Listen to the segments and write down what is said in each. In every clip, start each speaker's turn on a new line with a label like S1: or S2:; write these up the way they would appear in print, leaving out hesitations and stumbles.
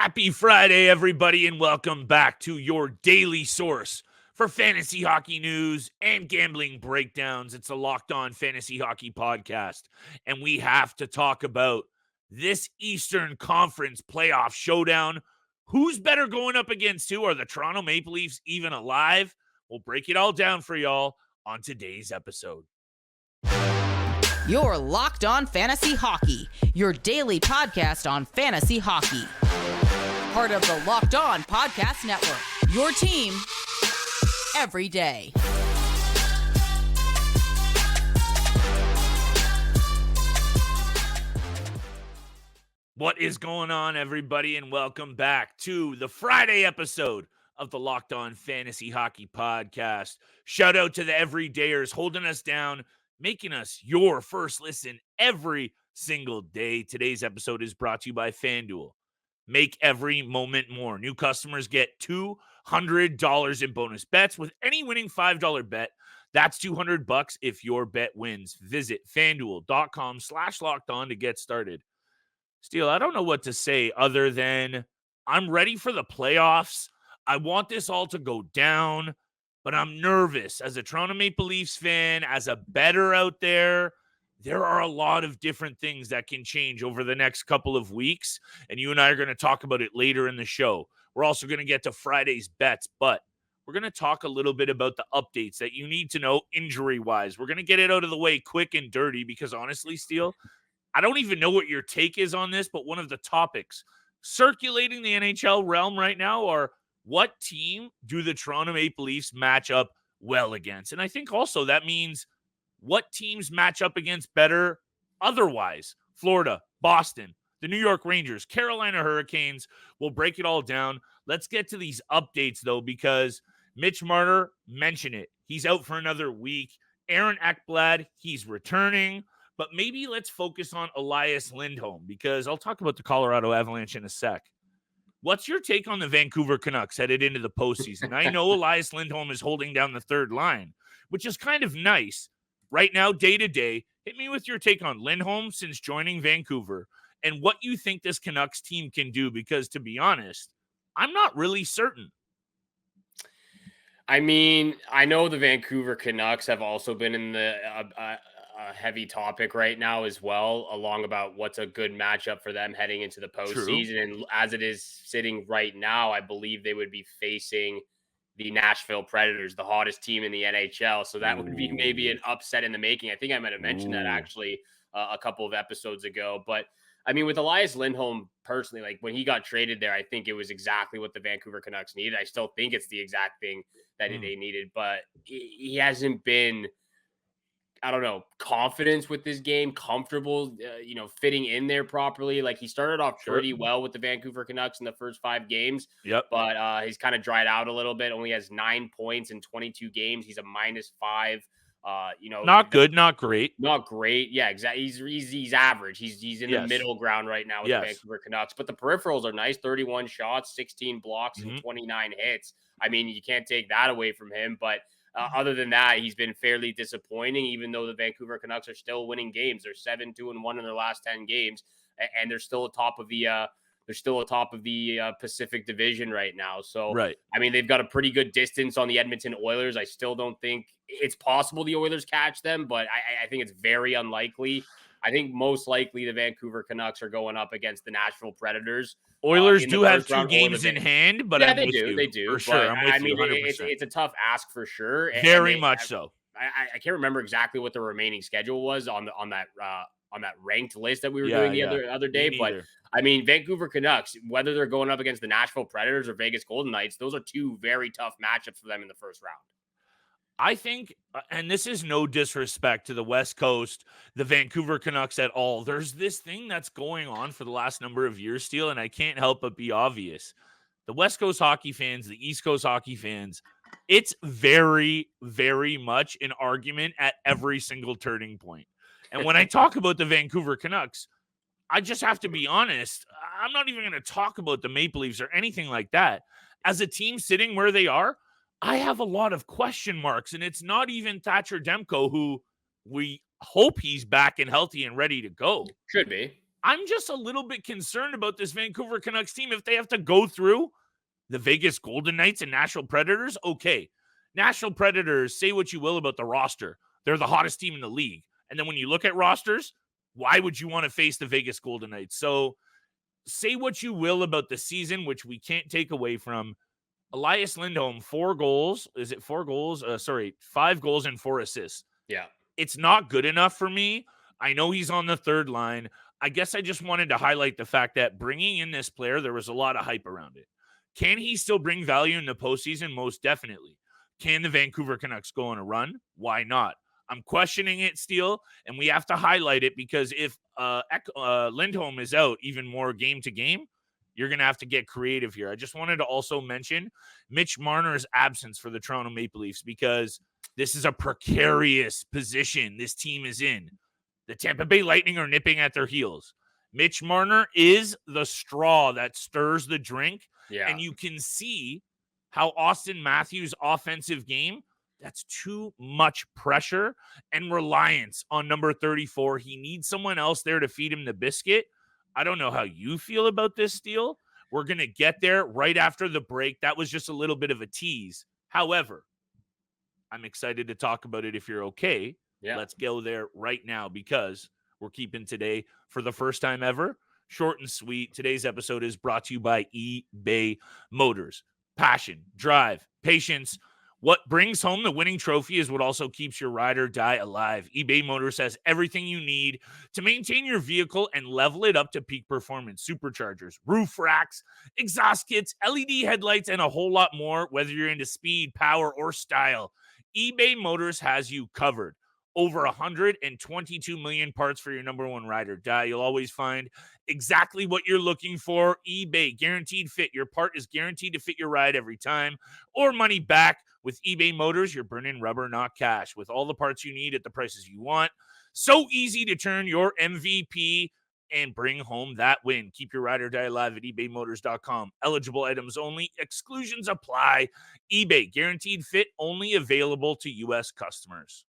S1: Happy Friday, everybody, and welcome back to your daily source for fantasy hockey news and gambling breakdowns. It's a Locked On Fantasy Hockey Podcast, and we have to talk about this Eastern Conference playoff showdown. Who's better going up against who? Are the Toronto Maple Leafs even alive? We'll break it all down for y'all on today's episode.
S2: You're Locked On Fantasy Hockey, your daily podcast on fantasy hockey. Part of the Locked On Podcast Network, your team every day.
S1: What is going on, everybody, and welcome back to the Friday episode of the Locked On Fantasy Hockey Podcast. Shout out to the everydayers holding us down, making us your first listen every single day. Today's episode is brought to you by FanDuel. Make every moment more. New customers get $200 in bonus bets with any winning $5 bet. That's $200 if your bet wins. Visit FanDuel.com/lockedon to get started. Steele, I don't know what to say other than I'm ready for the playoffs. I want this all to go down, but I'm nervous. As a Toronto Maple Leafs fan, as a bettor out there, there are a lot of different things that can change over the next couple of weeks, and you and I are going to talk about it later in the show. We're also going to get to Friday's bets, but we're going to talk a little bit about the updates that you need to know injury-wise. We're going to get it out of the way quick and dirty because honestly, Steele, I don't even know what your take is on this, but one of the topics circulating the NHL realm right now are what team do the Toronto Maple Leafs match up well against? And I think also that means what teams match up against better otherwise. Florida, Boston, the New York Rangers, Carolina Hurricanes. We'll break it all down. Let's get to these updates, though, because Mitch Marner mentioned it. He's out for another week. Aaron Ekblad, he's returning. But maybe let's focus on Elias Lindholm because I'll talk about the Colorado Avalanche in a sec. What's your take on the Vancouver Canucks headed into the postseason? I know Elias Lindholm is holding down the third line, which is kind of nice. Right now, day to day, hit me with your take on Lindholm since joining Vancouver and what you think this Canucks team can do because, to be honest, I'm not really certain.
S3: I mean, I know the Vancouver Canucks have also been in the heavy topic right now as well, along about what's a good matchup for them heading into the postseason. True. And as it is sitting right now, I believe they would be facing the Nashville Predators, the hottest team in the NHL. So that would be maybe an upset in the making. I think I might have mentioned that actually a couple of episodes ago. But I mean, with Elias Lindholm personally, like when he got traded there, I think it was exactly what the Vancouver Canucks needed. I still think it's the exact thing that they needed, but he hasn't been, I don't know, confidence with this game, comfortable, fitting in there properly. Like he started off pretty well with the Vancouver Canucks in the first 5 games.
S1: Yep.
S3: But he's kind of dried out a little bit. Only has 9 points in 22 games. He's a -5.
S1: Not good, not great.
S3: Not great. Yeah, exactly. He's average. He's in the middle ground right now with the Vancouver Canucks. But the peripherals are nice. 31 shots, 16 blocks, and 29 hits. I mean, you can't take that away from him. But other than that, he's been fairly disappointing, even though the Vancouver Canucks are still winning games. They're 7-2-1 in their last 10 games, and they're still atop of the Pacific Division right now. So, I mean, they've got a pretty good distance on the Edmonton Oilers. I still don't think it's possible the Oilers catch them, but I think it's very unlikely. I think most likely the Vancouver Canucks are going up against the Nashville Predators.
S1: Oilers do have 2 games in hand, but
S3: they do.
S1: For sure.
S3: I mean, it's a tough ask for sure.
S1: Very much so.
S3: I can't remember exactly what the remaining schedule was on that ranked list that we were doing the other day. But I mean, Vancouver Canucks, whether they're going up against the Nashville Predators or Vegas Golden Knights, those are 2 very tough matchups for them in the first round.
S1: I think, and this is no disrespect to the West Coast, the Vancouver Canucks at all. There's this thing that's going on for the last number of years, Steele, and I can't help but be obvious. The West Coast hockey fans, the East Coast hockey fans, it's very, very much an argument at every single turning point. And when I talk about the Vancouver Canucks, I just have to be honest. I'm not even going to talk about the Maple Leafs or anything like that. As a team sitting where they are, I have a lot of question marks, and it's not even Thatcher Demko, who we hope he's back and healthy and ready to go.
S3: Should be.
S1: I'm just a little bit concerned about this Vancouver Canucks team. If they have to go through the Vegas Golden Knights and Nashville Predators, okay. Nashville Predators, say what you will about the roster. They're the hottest team in the league. And then when you look at rosters, why would you want to face the Vegas Golden Knights? So say what you will about the season, which we can't take away from. Elias Lindholm, 4 goals. Is it 4 goals? 5 goals and 4 assists.
S3: Yeah.
S1: It's not good enough for me. I know he's on the third line. I guess I just wanted to highlight the fact that bringing in this player, there was a lot of hype around it. Can he still bring value in the postseason? Most definitely. Can the Vancouver Canucks go on a run? Why not? I'm questioning it still, and we have to highlight it because if Lindholm is out even more game to game, you're going to have to get creative here. I just wanted to also mention Mitch Marner's absence for the Toronto Maple Leafs because this is a precarious position this team is in. The Tampa Bay Lightning are nipping at their heels. Mitch Marner is the straw that stirs the drink.
S3: Yeah.
S1: And you can see how Austin Matthews' offensive game, that's too much pressure and reliance on number 34. He needs someone else there to feed him the biscuit. I don't know how you feel about this deal. We're going to get there right after the break. That was just a little bit of a tease. However, I'm excited to talk about it if you're okay.
S3: Yeah.
S1: Let's go there right now because we're keeping today for the first time ever short and sweet. Today's episode is brought to you by eBay Motors. Passion, drive, patience. What brings home the winning trophy is what also keeps your ride or die alive. eBay Motors has everything you need to maintain your vehicle and level it up to peak performance. Superchargers, roof racks, exhaust kits, LED headlights, and a whole lot more. Whether you're into speed, power, or style, eBay Motors has you covered. Over 122 million parts for your number one ride or die. You'll always find exactly what you're looking for. eBay, guaranteed fit. Your part is guaranteed to fit your ride every time or money back. With eBay Motors, you're burning rubber, not cash. With all the parts you need at the prices you want. So easy to turn your MVP and bring home that win. Keep your ride or die alive at ebaymotors.com. Eligible items only. Exclusions apply. eBay, guaranteed fit, only available to U.S. customers.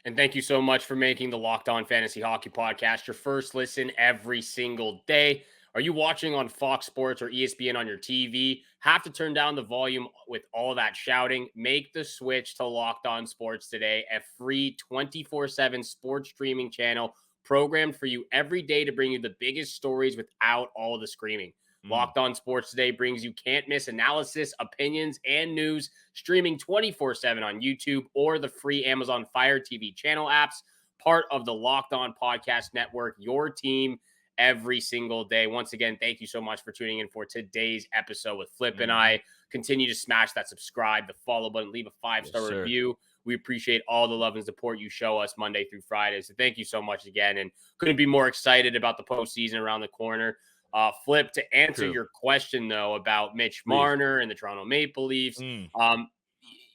S3: And thank you so much for making the Locked On Fantasy Hockey Podcast your first listen every single day. Are you watching on Fox Sports or ESPN on your TV? Have to turn down the volume with all that shouting? Make the switch to Locked On Sports today, a free 24/7 sports streaming channel programmed for you every day to bring you the biggest stories without all the screaming. Locked On Sports Today brings you can't miss analysis, opinions, and news streaming 24/7 on YouTube or the free Amazon Fire TV channel apps, part of the Locked On Podcast Network, your team every single day. Once again, thank you so much for tuning in for today's episode with Flip and I. Continue to smash that subscribe, the follow button, leave a 5-star review. We appreciate all the love and support you show us Monday through Friday. So thank you so much again, and couldn't be more excited about the postseason around the corner. Flip, to answer your question, though, about Mitch Marner and the Toronto Maple Leafs,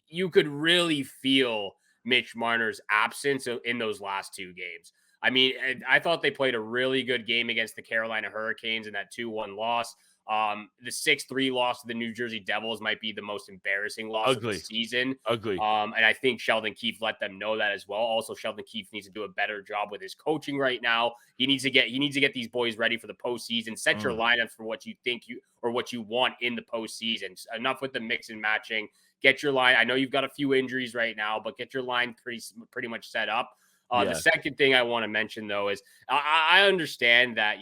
S3: you could really feel Mitch Marner's absence in those last 2 games. I mean, I thought they played a really good game against the Carolina Hurricanes in that 2-1 loss. The 6-3 loss to the New Jersey Devils might be the most embarrassing loss of the season.
S1: Ugly.
S3: And I think Sheldon Keefe let them know that as well. Also, Sheldon Keefe needs to do a better job with his coaching right now. He needs to get these boys ready for the postseason. Set your lineups for what you think what you want in the postseason. Enough with the mix and matching. Get your line. I know you've got a few injuries right now, but get your line pretty much set up. The second thing I want to mention, though, is I understand that,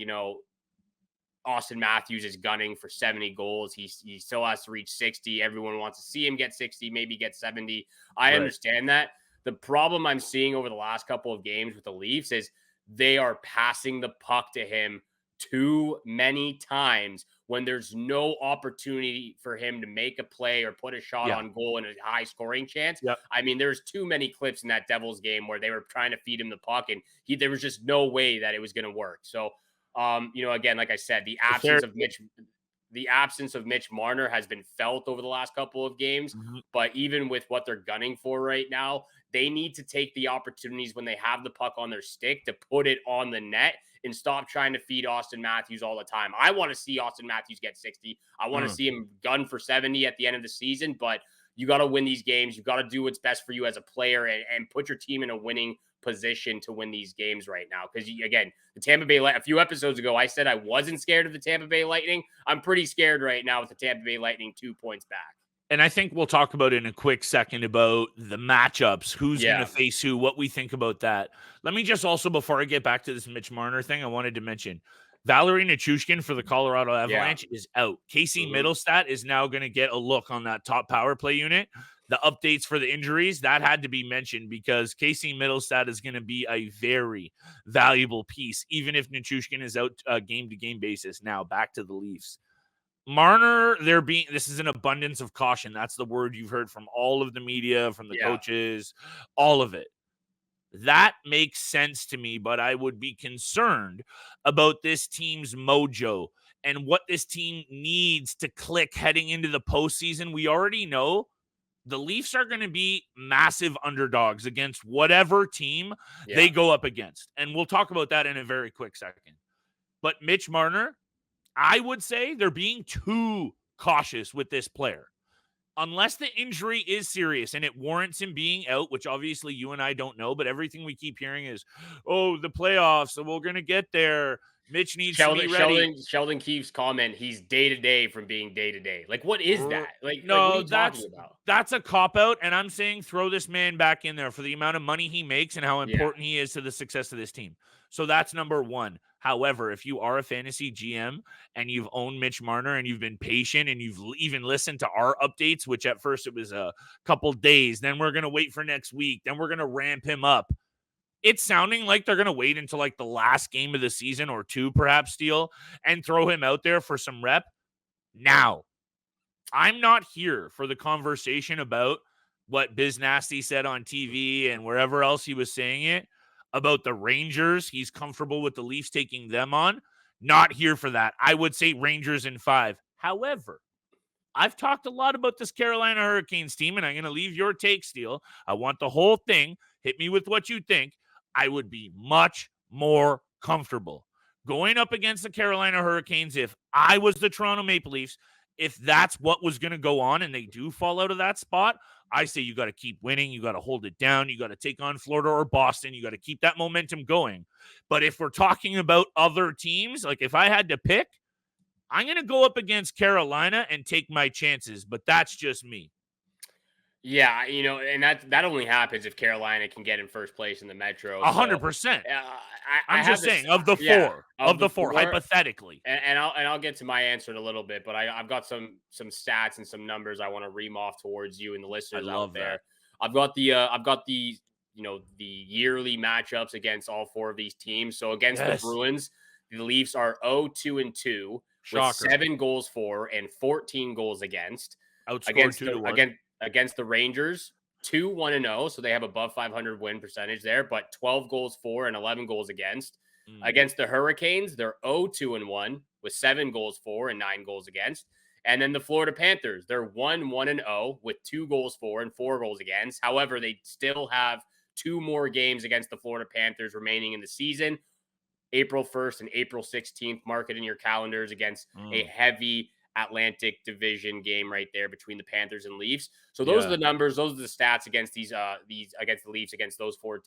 S3: Austin Matthews is gunning for 70 goals. He still has to reach 60. Everyone wants to see him get 60, maybe get 70. I understand that. The problem I'm seeing over the last couple of games with the Leafs is they are passing the puck to him too many times when there's no opportunity for him to make a play or put a shot on goal in a high scoring chance. I mean, there's too many clips in that Devils game where they were trying to feed him the puck and there was just no way that it was going to work. So, again, like I said, the absence of Mitch Marner has been felt over the last couple of games, but even with what they're gunning for right now, they need to take the opportunities when they have the puck on their stick to put it on the net and stop trying to feed Austin Matthews all the time. I want to see Austin Matthews get 60. I want to see him gun for 70 at the end of the season, but You got to win these games. You got to do what's best for you as a player and put your team in a winning position to win these games right now. Because again, the Tampa Bay a few episodes ago, I said I wasn't scared of the Tampa Bay Lightning. I'm pretty scared right now with the Tampa Bay Lightning 2 points back.
S1: And I think we'll talk about in a quick second about the matchups, who's going to face who, what we think about that. Let me just also, before I get back to this Mitch Marner thing, I wanted to mention Valeri Nichushkin for the Colorado Avalanche is out. Casey Middlestat is now going to get a look on that top power play unit. The updates for the injuries, that had to be mentioned because Casey Middlestat is going to be a very valuable piece, even if Nichushkin is out game-to-game basis. Now, back to the Leafs. Marner, this is an abundance of caution. That's the word you've heard from all of the media, from the coaches, all of it. That makes sense to me, but I would be concerned about this team's mojo and what this team needs to click heading into the postseason. We already know the Leafs are going to be massive underdogs against whatever team they go up against. And we'll talk about that in a very quick second. But Mitch Marner, I would say they're being too cautious with this player. Unless the injury is serious and it warrants him being out, which obviously you and I don't know, but everything we keep hearing is, the playoffs, so we're going to get there. Mitch needs to be ready.
S3: Sheldon Keefe's comment, he's day-to-day from being day-to-day. Like, what is that? Like,
S1: no,
S3: what are you talking about?
S1: That's a cop-out, and I'm saying throw this man back in there for the amount of money he makes and how important he is to the success of this team. So that's number one. However, if you are a fantasy GM and you've owned Mitch Marner and you've been patient and you've even listened to our updates, which at first it was a couple days, then we're going to wait for next week, then we're going to ramp him up. It's sounding like they're going to wait until like the last game of the season or two, perhaps, Steele, and throw him out there for some rep. Now, I'm not here for the conversation about what Biz Nasty said on TV and wherever else he was saying it about the Rangers. He's comfortable with the Leafs taking them on. Not here for that. I would say Rangers in 5. However, I've talked a lot about this Carolina Hurricanes team, and I'm going to leave your take, Steele. I want the whole thing. Hit me with what you think. I would be much more comfortable going up against the Carolina Hurricanes if I was the Toronto Maple Leafs. If that's what was going to go on and they do fall out of that spot, I say you got to keep winning. You got to hold it down. You got to take on Florida or Boston. You got to keep that momentum going. But if we're talking about other teams, like if I had to pick, I'm going to go up against Carolina and take my chances. But that's just me.
S3: Yeah, and that only happens if Carolina can get in first place in the Metro.
S1: 100%. I'm just saying of the four, hypothetically.
S3: And I'll get to my answer in a little bit, but I've got some stats and some numbers I want to ream off towards you and the listeners out there. I've got the yearly matchups against all 4 of these teams. So against the Bruins, the Leafs are 0-2-2 with 7 goals for and 14 goals against.
S1: Outscored
S3: Against the Rangers, 2-1-0, so they have above 500 win percentage there, but 12 goals for and 11 goals against. Against the Hurricanes, they're 0-2-1 with 7 goals for and 9 goals against. And then the Florida Panthers, they're 1-1-0 with 2 goals for and 4 goals against. However, they still have 2 more games against the Florida Panthers remaining in the season. April 1st and April 16th, mark it in your calendars against a heavy Atlantic Division game right there between the Panthers and Leafs. So those are the numbers, those are the stats against these against the Leafs, against those four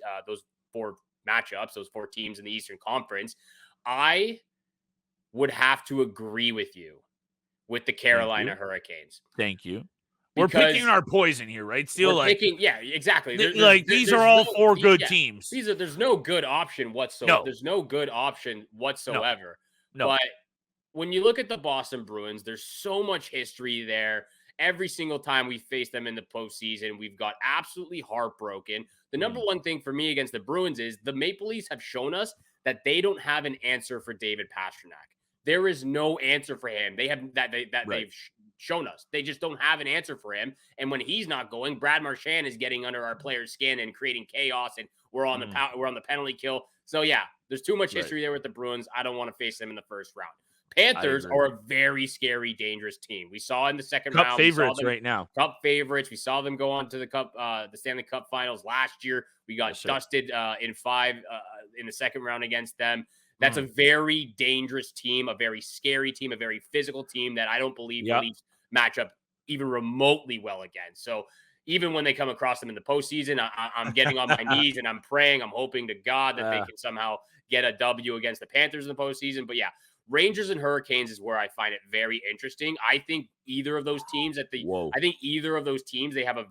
S3: matchups, those 4 teams in the Eastern Conference. I would have to agree with you with the Carolina Hurricanes.
S1: Thank you. We're picking our poison here, right? Still
S3: exactly.
S1: These are all 4 good teams.
S3: There's no good option whatsoever.
S1: No.
S3: There's no good option whatsoever.
S1: No.
S3: But when you look at the Boston Bruins, there's so much history there. Every single time we face them in the postseason, we've got absolutely heartbroken. The number one thing for me against the Bruins is the Maple Leafs have shown us that they don't have an answer for David Pastrnak. There is no answer for him. They have they've shown us. They just don't have an answer for him. And when he's not going, Brad Marchand is getting under our players' skin and creating chaos. And we're on the penalty kill. So yeah, there's too much history there with the Bruins. I don't want to face them in the first round. Panthers are a very scary, dangerous team. We saw in the second round.
S1: Cup favorites right now.
S3: Cup favorites. We saw them go on to the Stanley Cup Finals last year. We got dusted in 5 in the second round against them. That's a very dangerous team, a very scary team, a very physical team that I don't believe the Leafs match up even remotely well against. So even when they come across them in the postseason, I'm getting on my knees and I'm praying. I'm hoping to God that they can somehow get a W against the Panthers in the postseason. But yeah, Rangers and Hurricanes is where I find it very interesting. I think either of those teams
S1: Whoa.
S3: I think either of those teams, they have a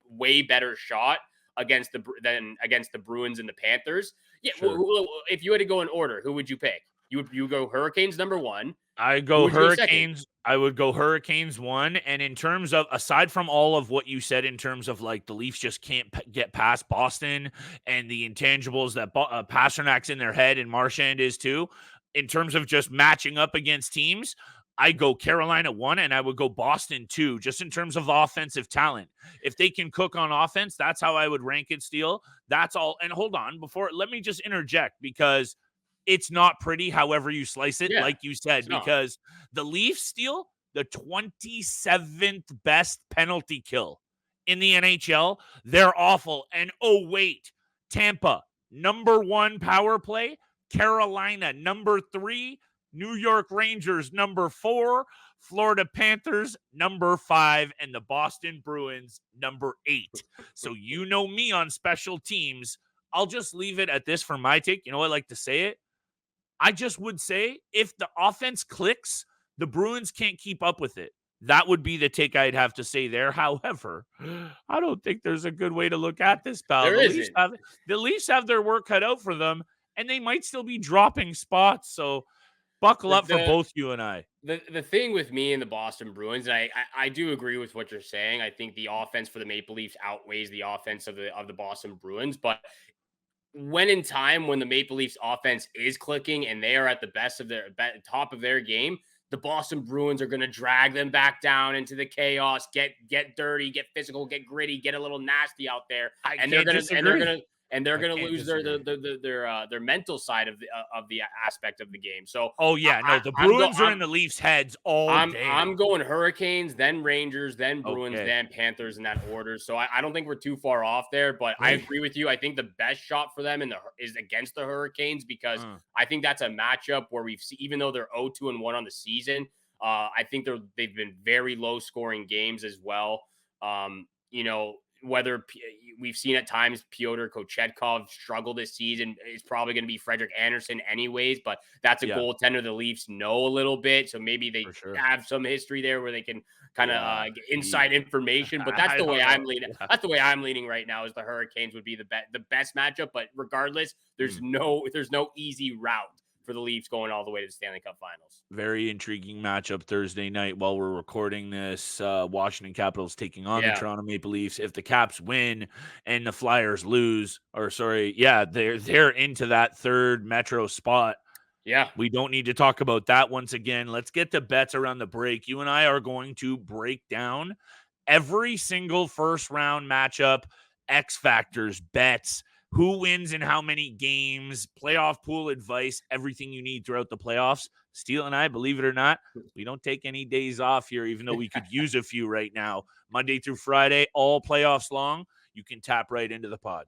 S3: way better shot against the Bruins and the Panthers. Yeah,
S1: Sure.
S3: if you had to go in order, who would you pick? You go Hurricanes number 1.
S1: I
S3: Who
S1: go
S3: would you go second?
S1: Hurricanes. I would go Hurricanes 1. And in terms of, aside from all of what you said in terms of like the Leafs just can't get past Boston and the intangibles that Pasternak's in their head and Marchand is too, in terms of just matching up against teams, I go Carolina 1 and I would go Boston 2, just in terms of offensive talent. If they can cook on offense, that's how I would rank it, Steele. That's all. And hold on, let me just interject, because it's not pretty however you slice it,
S3: Yeah,
S1: like you said,
S3: it's not.
S1: because the Leafs steal the 27th best penalty kill in the NHL. They're awful. And oh, wait, Tampa, number 1 power play, Carolina, number 3, New York Rangers, number 4, Florida Panthers, number 5, and the Boston Bruins, number 8. So you know me on special teams. I'll just leave it at this for my take. You know, I like to say it. I just would say if the offense clicks, the Bruins can't keep up with it. That would be the take I'd have to say there. However, I don't think there's a good way to look at this, pal.
S3: There isn't.
S1: The Leafs have their work cut out for them, and they might still be dropping spots. So buckle up for both you and I.
S3: The thing with me and the Boston Bruins, and I do agree with what you're saying. I think the offense for the Maple Leafs outweighs the offense of the Boston Bruins, but when in time when the Maple Leafs offense is clicking and they are at the best of their top of their game, the Boston Bruins are going to drag them back down into the chaos, get dirty, get physical, get gritty, get a little nasty out there, and they're going to lose their mental side of the aspect of the game. So
S1: the Bruins are in the Leafs' heads all day.
S3: I'm going Hurricanes, then Rangers, then Bruins, then Panthers in that order. So I don't think we're too far off there, but I agree with you. I think the best shot for them is against the Hurricanes, because I think that's a matchup where we've seen, even though they're 0-2-1 on the season, I think they've been very low scoring games as well. Whether we've seen at times Pyotr Kochetkov struggle this season, is probably going to be Frederik Andersen anyways, but that's a goaltender the Leafs know a little bit. So maybe they have some history there where they can kind of get inside information, but that's the way I'm leaning. That's the way I'm leaning right now, is the Hurricanes would be the best matchup. But regardless, there's no easy route for the Leafs going all the way to the Stanley Cup Finals.
S1: Very intriguing matchup Thursday night while we're recording this. Washington Capitals taking on the Toronto Maple Leafs. If the Caps win and the Flyers lose, they're into that third Metro spot.
S3: Yeah.
S1: We don't need to talk about that once again. Let's get to bets around the break. You and I are going to break down every single first round matchup, X factors, bets, who wins in how many games, playoff pool advice, everything you need throughout the playoffs. Steele and I, believe it or not, we don't take any days off here, even though we could use a few right now. Monday through Friday, all playoffs long. You can tap right into the pod.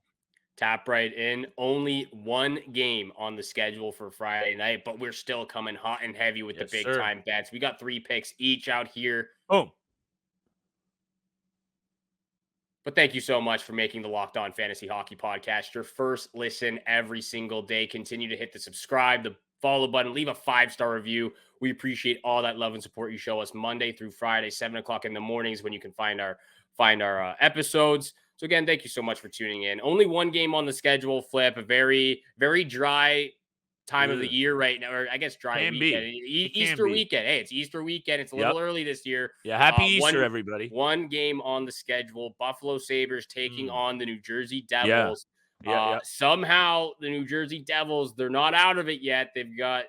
S3: Tap right in. Only one game on the schedule for Friday night, but we're still coming hot and heavy with the big time bets. We got 3 picks each out here.
S1: Oh.
S3: But thank you so much for making the Locked On Fantasy Hockey Podcast your first listen every single day. Continue to hit the subscribe, the follow button, leave a 5-star review. We appreciate all that love and support you show us Monday through Friday, 7 o'clock in the mornings, when you can find our episodes. So again, thank you so much for tuning in. Only one game on the schedule, Flip. A very, very dry time of the year right now, or I guess dry weekend. Easter weekend. Hey, it's Easter weekend. It's a little early this year.
S1: Yeah, happy Easter, everybody.
S3: One game on the schedule. Buffalo Sabres taking on the New Jersey Devils. Somehow the New Jersey Devils, they're not out of it yet. They've got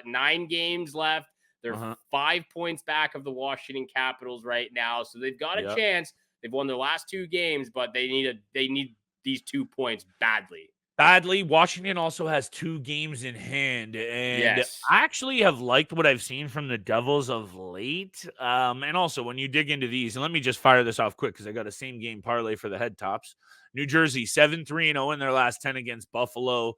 S3: 9 games left. They're 5 points back of the Washington Capitals right now, so they've got a chance. They've won their last 2 games, but they need these 2 points badly.
S1: Washington also has 2 games in hand, and I actually have liked what I've seen from the Devils of late. And also, when you dig into these, and let me just fire this off quick because I got a same game parlay for the head tops. New Jersey 7-3-0 in their last 10 against Buffalo.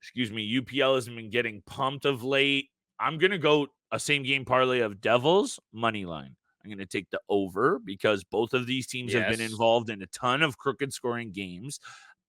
S1: Excuse me, UPL has been getting pumped of late. I'm gonna go a same game parlay of Devils money line. I'm going to take the over because both of these teams have been
S3: Yes.
S1: involved in a ton of crooked scoring games.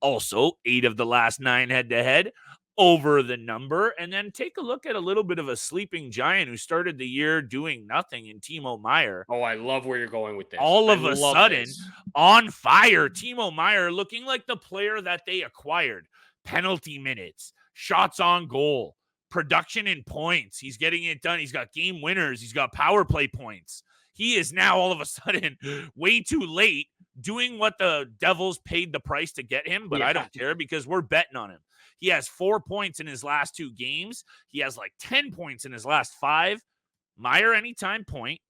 S1: Also, 8 of the last 9 head-to-head, over the number. And then take a look at a little bit of a sleeping giant who started the year doing nothing in Timo Meier.
S3: Oh, I love where you're going with this.
S1: All
S3: I
S1: of a
S3: love
S1: sudden,
S3: this.
S1: on fire, Timo Meier looking like the player that they acquired. Penalty minutes, shots on goal, production in points. He's getting it done. He's got game winners. He's got power play points. He is now all of a sudden way too late doing what the Devils paid the price to get him, but I don't care because we're betting on him. He has 4 points in his last 2 games. He has like 10 points in his last 5. Meier anytime point.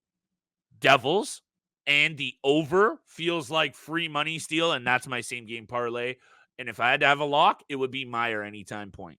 S1: Devils and the over feels like free money steal, and that's my same game parlay. And if I had to have a lock, it would be Meier anytime point.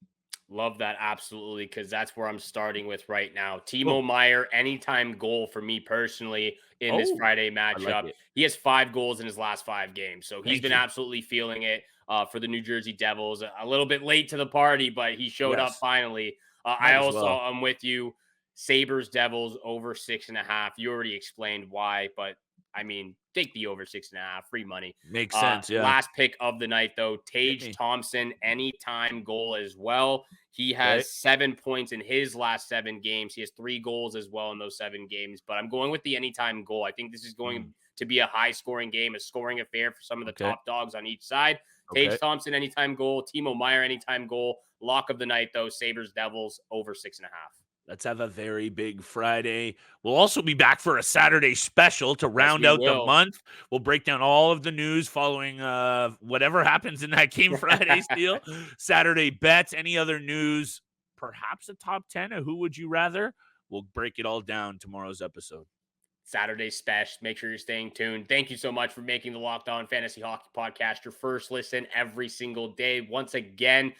S3: Love that, absolutely, because that's where I'm starting with right now. Timo
S1: Cool.
S3: Meier, anytime goal for me personally in this Friday matchup.
S1: it.
S3: He has 5 goals in his last 5 games, so he's
S1: Thank
S3: been
S1: you.
S3: absolutely feeling it for the New Jersey Devils. A little bit late to the party, but he showed up
S1: Yes.
S3: finally.
S1: Might
S3: I
S1: as
S3: also,
S1: well.
S3: I'm with you. Sabres Devils over 6.5. You already explained why, but I mean, take the over 6.5, free money.
S1: Makes sense, yeah.
S3: Last pick of the night, though,
S1: Hit
S3: Tage
S1: me.
S3: Thompson, anytime goal as well. He has
S1: Okay.
S3: 7 points in his last 7 games. He has 3 goals as well in those 7 games. But I'm going with the anytime goal. I think this is going to be a high-scoring game, a scoring affair for some of the
S1: Okay.
S3: top dogs on each side.
S1: Okay.
S3: Tage Thompson, anytime goal. Timo Meier, anytime goal. Lock of the night, though, Sabres Devils over 6.5.
S1: Let's have a very big Friday. We'll also be back for a Saturday special to round
S3: we
S1: out the
S3: will.
S1: month. We'll break down all of the news following whatever happens in that game Friday steal. Saturday bets, any other news, perhaps a top 10 of who would you rather? We'll break it all down tomorrow's episode.
S3: Saturday special. Make sure you're staying tuned. Thank you so much for making the Locked On Fantasy Hockey Podcast your first listen every single day. Once again,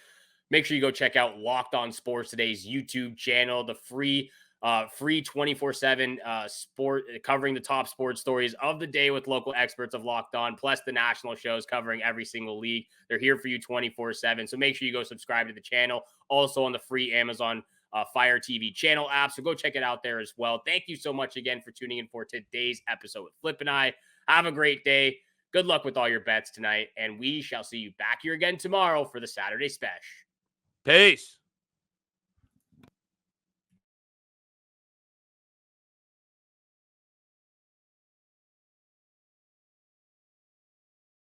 S3: make sure you go check out Locked On Sports Today's YouTube channel, the free 24/7 sport covering the top sports stories of the day with local experts of Locked On, plus the national shows covering every single league. They're here for you 24/7. So make sure you go subscribe to the channel. Also on the free Amazon Fire TV channel app. So go check it out there as well. Thank you so much again for tuning in for today's episode with Flip and I. Have a great day. Good luck with all your bets tonight. And we shall see you back here again tomorrow for the Saturday Special.
S1: Peace.